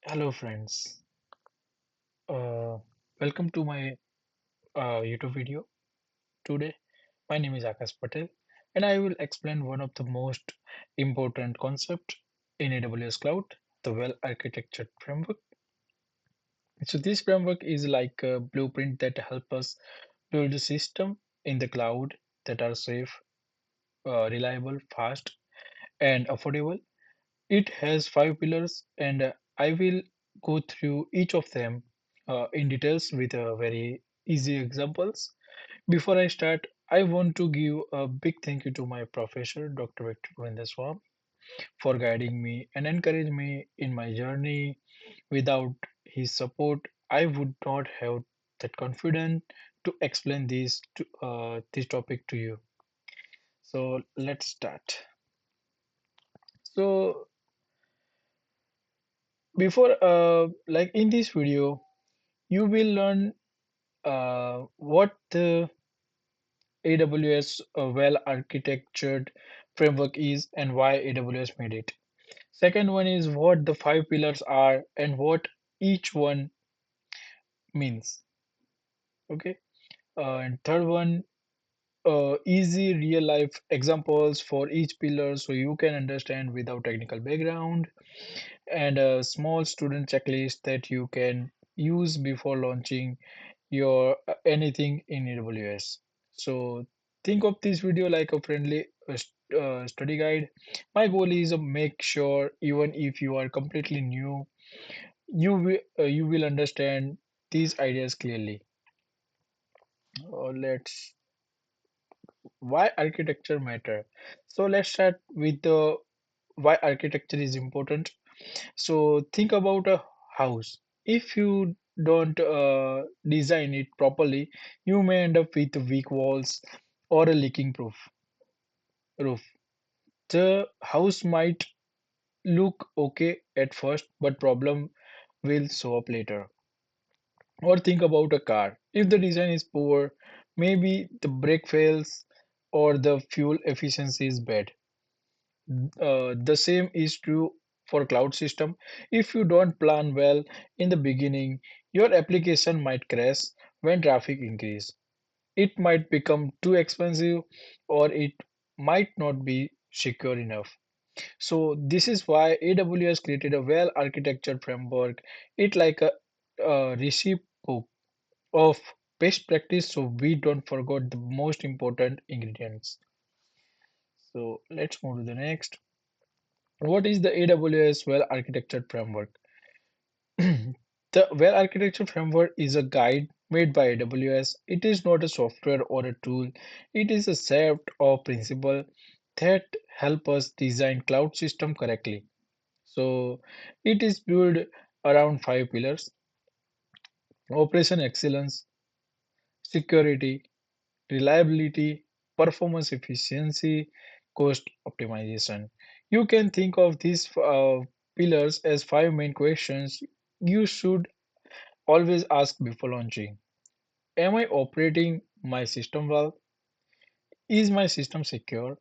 Hello, friends. Uh, Welcome to my YouTube video. Today, my name is Akash Patel, and I will explain one of the most important concept in AWS Cloud, the well-architectured framework. So, this framework is like a blueprint that help us build a system in the cloud that are safe, reliable, fast, and affordable. It has five pillars, and I will go through each of them in details with very easy examples. Before I start, I want to give a big thank you to my professor, Dr. Victor Govindaswamy, for guiding me and encouraging me in my journey. Without his support, I would not have that confidence to explain this topic to you. So let's start. So before like in this video you will learn what the AWS well-architectured framework is and why AWS made it. Second one is what the five pillars are and what each one means. Okay. And third one, easy real life examples for each pillar so you can understand without technical background, and a small student checklist that you can use before launching your anything in AWS. So think of this video like a friendly study guide. My goal is to make sure even if you are completely new, you will understand these ideas clearly. Let's why architecture matter. So let's start with the why architecture is important. So think about a house. If you don't design it properly, you may end up with weak walls or a leaking roof. The house might look okay at first, but problem will show up later. Or think about a car. If the design is poor, maybe the brake fails or the fuel efficiency is bad. The same is true for cloud system. If you don't plan well in the beginning, your application might crash when traffic increase. It might become too expensive or it might not be secure enough. So this is why AWS created a well-architectured framework. It like a recipe book of best practice so we don't forget the most important ingredients. So let's move to the next. What is the AWS well-architectured framework? The well-architected framework is a guide made by AWS. It is not a software or a tool. It is a set of principles that help us design cloud system correctly. So it is built around five pillars: operation excellence, security, reliability, performance efficiency, cost optimization. You can think of these pillars as five main questions you should always ask before launching. Am I operating my system well? Is my system secure?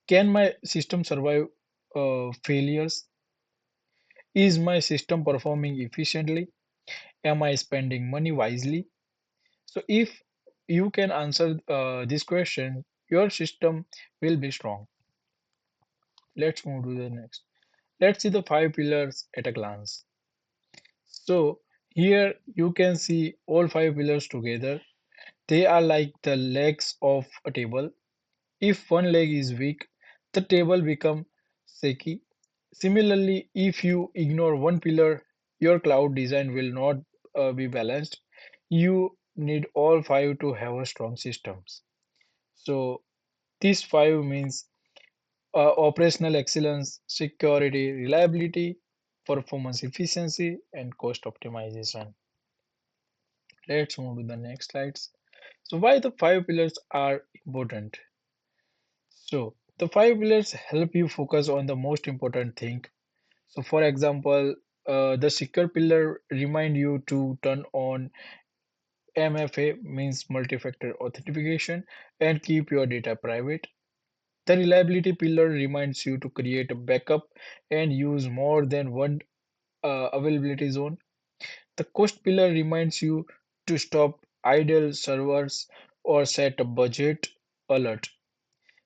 Can my system survive failures? Is my system performing efficiently? Am I spending money wisely? So, if you can answer this question, your system will be strong. Let's move to the next. Let's see the five pillars at a glance. So, here you can see all five pillars together. They are like the legs of a table. If one leg is weak, the table becomes shaky. Similarly, if you ignore one pillar, your cloud design will not be balanced. You need all five to have a strong systems. So these five means operational excellence, security, reliability, performance efficiency, and cost optimization. Let's move to the next slides. So why the five pillars are important? So the five pillars help you focus on the most important thing. So for example, the secure pillar remind you to turn on MFA means multi-factor authentication and keep your data private. The reliability pillar reminds you to create a backup and use more than one availability zone. The cost pillar reminds you to stop idle servers or set a budget alert.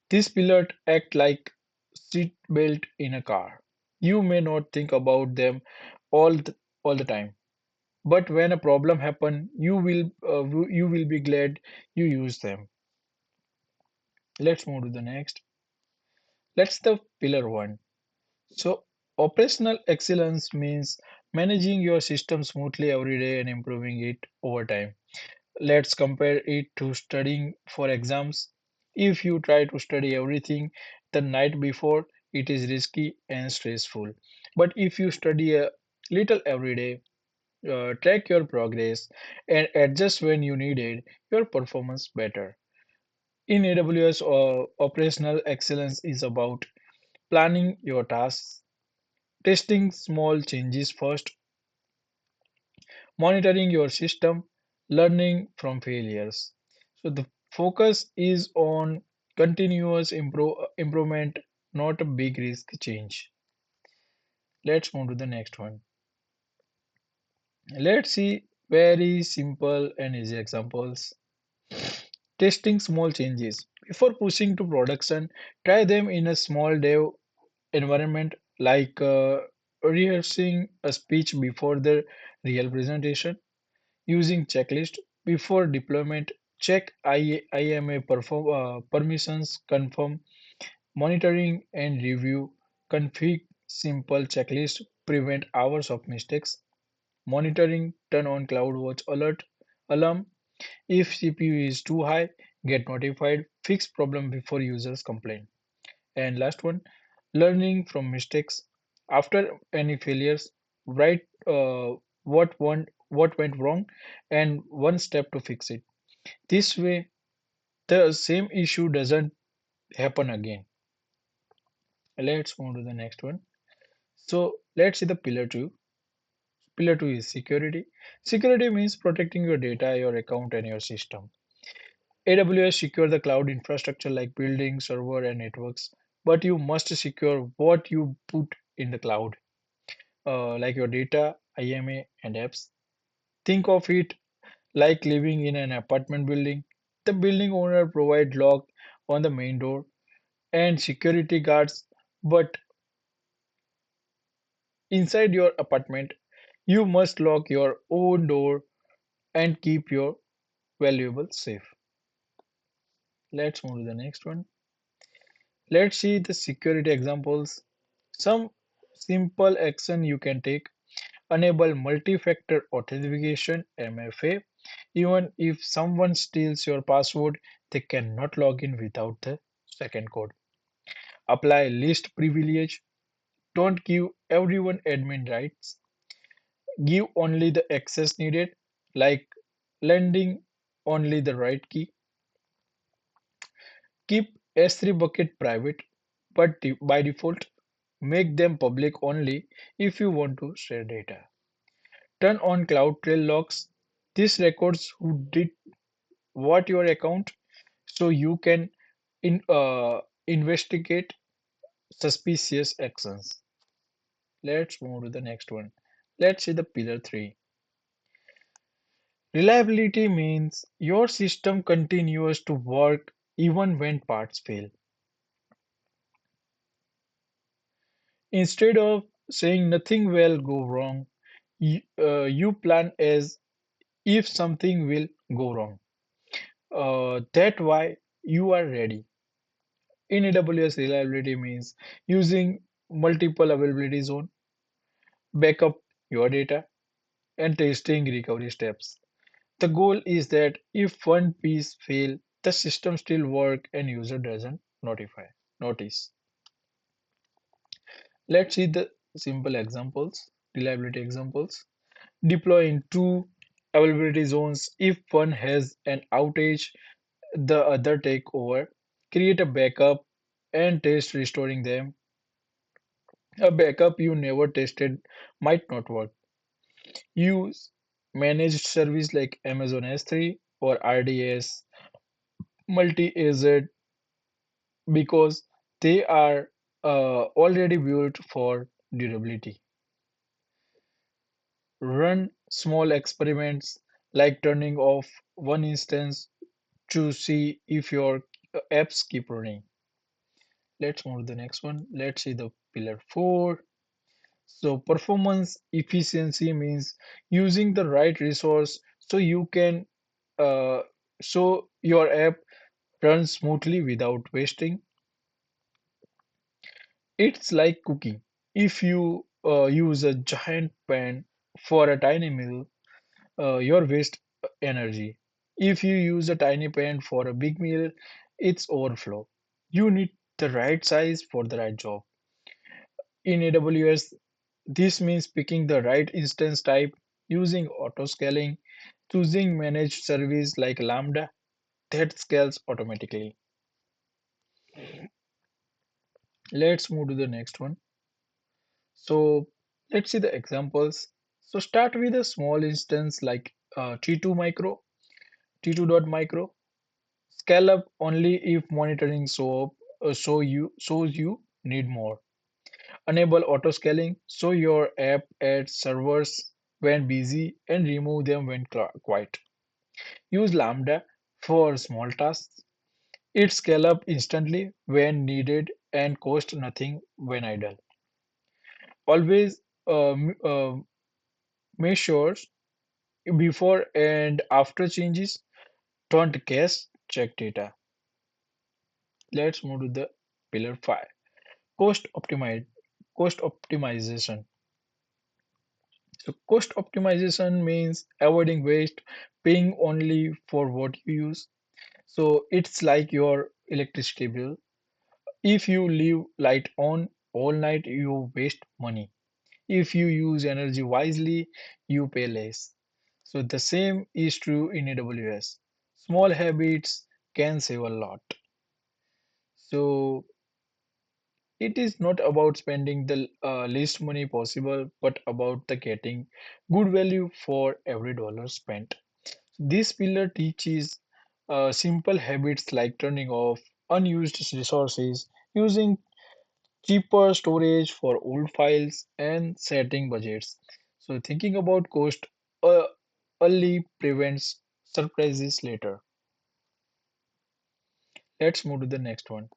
These pillars act like seat belt in a car. You may not think about them all all the time, but when a problem happen, you will be glad you use them. Let's move to the next. That's the pillar one. So operational excellence means managing your system smoothly every day and improving it over time. Let's compare it to studying for exams. If you try to study everything the night before, it is risky and stressful. But if you study a little every day, track your progress, and adjust when you need it, your performance better. In AWS, operational excellence is about planning your tasks, testing small changes first, monitoring your system, learning from failures. So the focus is on continuous improvement, not a big risk change. Let's move to the next one. Let's see very simple and easy examples. Testing small changes. Before pushing to production, try them in a small dev environment like rehearsing a speech before the real presentation. Using checklist before deployment, check IAMA permissions, confirm monitoring and review, config simple checklist, prevent hours of mistakes, monitoring, turn on CloudWatch alert, alarm, if CPU is too high, get notified, fix problem before users complain. And last one, learning from mistakes. After any failures, write what went wrong and one step to fix it. This way, the same issue doesn't happen again. Let's move to the next one. So let's see the pillar two. Pillar two is security. Security means protecting your data, your account, and your system. AWS secure the cloud infrastructure like buildings, server, and networks, but you must secure what you put in the cloud, like your data, IMA, and apps. Think of it like living in an apartment building. The building owner provide lock on the main door and security guards, but inside your apartment, you must lock your own door and keep your valuables safe. Let's move to the next one. Let's see the security examples. Some simple action you can take. Enable multi-factor authentication MFA. Even if someone steals your password, they cannot log in without the second code. Apply least privilege. Don't give everyone admin rights. Give only the access needed, like lending only the right key. Keep S3 bucket private, but by default, make them public only if you want to share data. Turn on CloudTrail logs. This records who did what your account so you can investigate suspicious actions. Let's move to the next one. Let's see the pillar 3. Reliability means your system continues to work even when parts fail. Instead of saying nothing will go wrong, you plan as if something will go wrong. That why you are ready. In AWS, reliability means using multiple availability zone, backup your data, and testing recovery steps. The goal is that if one piece fail, the system still work and user doesn't notice. Let's see the simple examples, reliability examples. Deploy in two availability zones. If one has an outage, the other take over. Create a backup and test restoring them. A backup you never tested might not work. Use managed service like Amazon S3 or RDS multi-AZ because they are already built for durability. Run small experiments like turning off one instance to see if your apps keep running. Let's move to the next one. Let's see the pillar 4. So performance efficiency means using the right resource so you can uh, so your app runs smoothly without wasting. It's like cooking. If you use a giant pan for a tiny meal, you waste energy. If you use a tiny pan for a big meal, it's overflow. You need the right size for the right job. In AWS, this means picking the right instance type, using auto scaling, choosing managed service like Lambda that scales automatically. Let's move to the next one. So let's see the examples. So start with a small instance like T2 micro, T2.micro. Scale up only if monitoring shows you need more. Enable auto scaling so your app adds servers when busy and remove them when quiet. Use Lambda for small tasks. It scale up instantly when needed and cost nothing when idle. Always make sure before and after changes. Don't guess, check data. Let's move to the pillar 5. Cost optimize cost optimization. So cost optimization means avoiding waste, paying only for what you use. So it's like your electricity bill. If you leave light on all night, you waste money. If you use energy wisely, you pay less. So the same is true in AWS. Small habits can save a lot. So it is not about spending the least money possible, but about the getting good value for every dollar spent. This pillar teaches simple habits like turning off unused resources, using cheaper storage for old files, and setting budgets. So thinking about cost uh, early prevents surprises later. Let's move to the next one.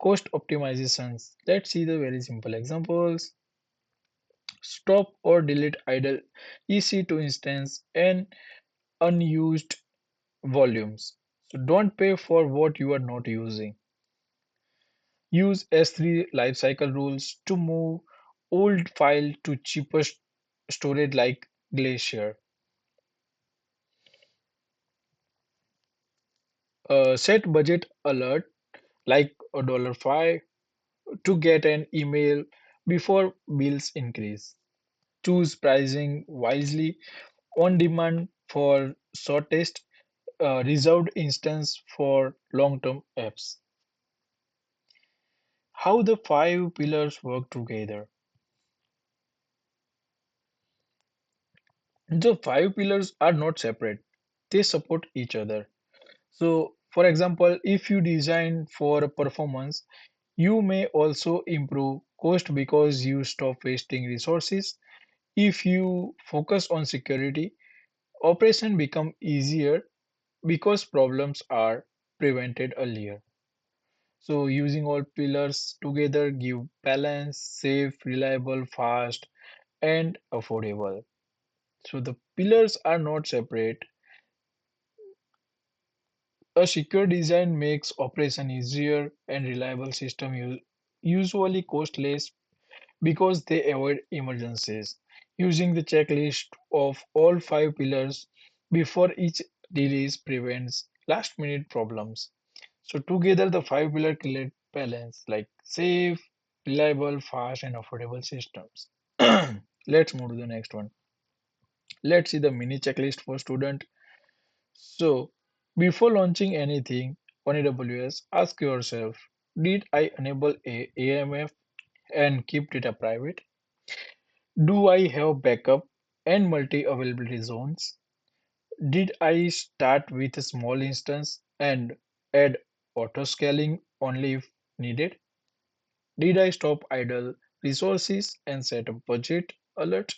Cost optimizations. Let's see the very simple examples. Stop or delete idle EC2 instance and unused volumes. So don't pay for what you are not using. Use S3 lifecycle rules to move old file to cheaper storage like Glacier. Set budget alert like $5 to get an email before bills increase. Choose pricing wisely on demand for shortest reserved instance for long-term apps. How the 5 pillars work together. The 5 pillars are not separate, they support each other. So, for example, if you design for performance, you may also improve cost because you stop wasting resources. If you focus on security, operation become easier because problems are prevented earlier. So using all pillars together give balance, safe, reliable, fast, and affordable. So the pillars are not separate. A secure design makes operation easier and reliable system usually cost less because they avoid emergencies. Using the checklist of all 5 pillars before each release prevents last minute problems. So together the 5 pillar create balance like safe, reliable, fast and affordable systems. Let's move to the next one. Let's see the mini checklist for student. So before launching anything on AWS, ask yourself, did I enable AMF and keep data private? Do I have backup and multi-availability zones? Did I start with a small instance and add auto scaling only if needed? Did I stop idle resources and set a budget alert?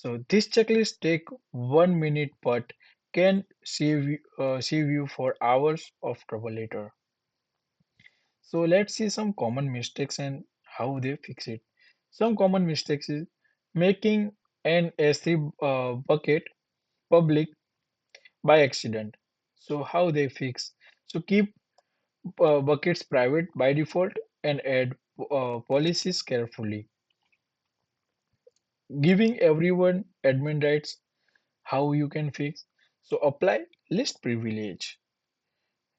So this checklist take 1 minute but can save you for hours of trouble later. So let's see some common mistakes and how they fix it. Some common mistakes is making an S3 bucket public by accident. So how they fix? So keep buckets private by default and add policies carefully. Giving everyone admin rights, how you can fix? So apply list privilege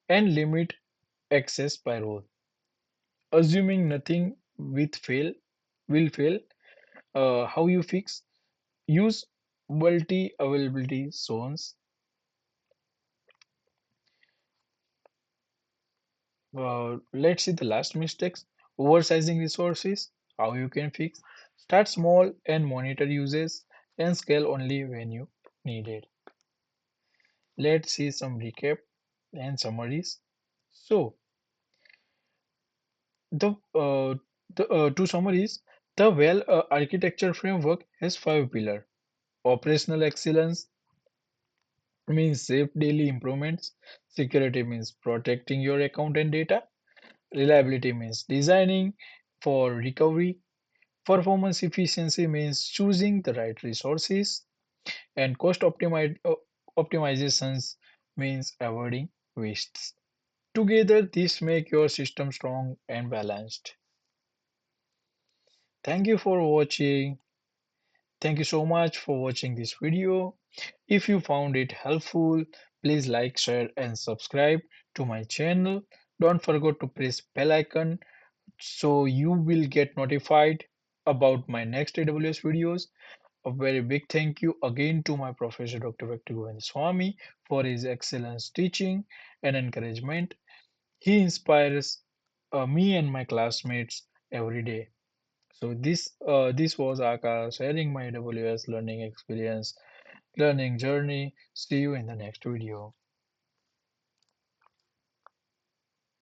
and limit access by role. Assuming nothing will fail, how you fix? Use multi availability zones. Let's see the last mistakes. Oversizing resources, how you can fix. Start small and monitor uses and scale only when you need it. Let's see some recap and summaries. So the two summaries. The well architecture framework has five pillars. Operational excellence means safe daily improvements. Security means protecting your account and data. Reliability means designing for recovery. Performance efficiency means choosing the right resources. And optimizations means avoiding wastes. Together, this make your system strong and balanced. Thank you for watching. Thank you so much for watching this video. If you found it helpful, please like, share, and subscribe to my channel. Don't forget to press bell icon so you will get notified about my next AWS videos. A very big thank you again to my professor Dr. Govindaswamy for his excellent teaching and encouragement. He inspires me and my classmates every day. So this was Akash sharing my AWS learning experience, learning journey. See you in the next video.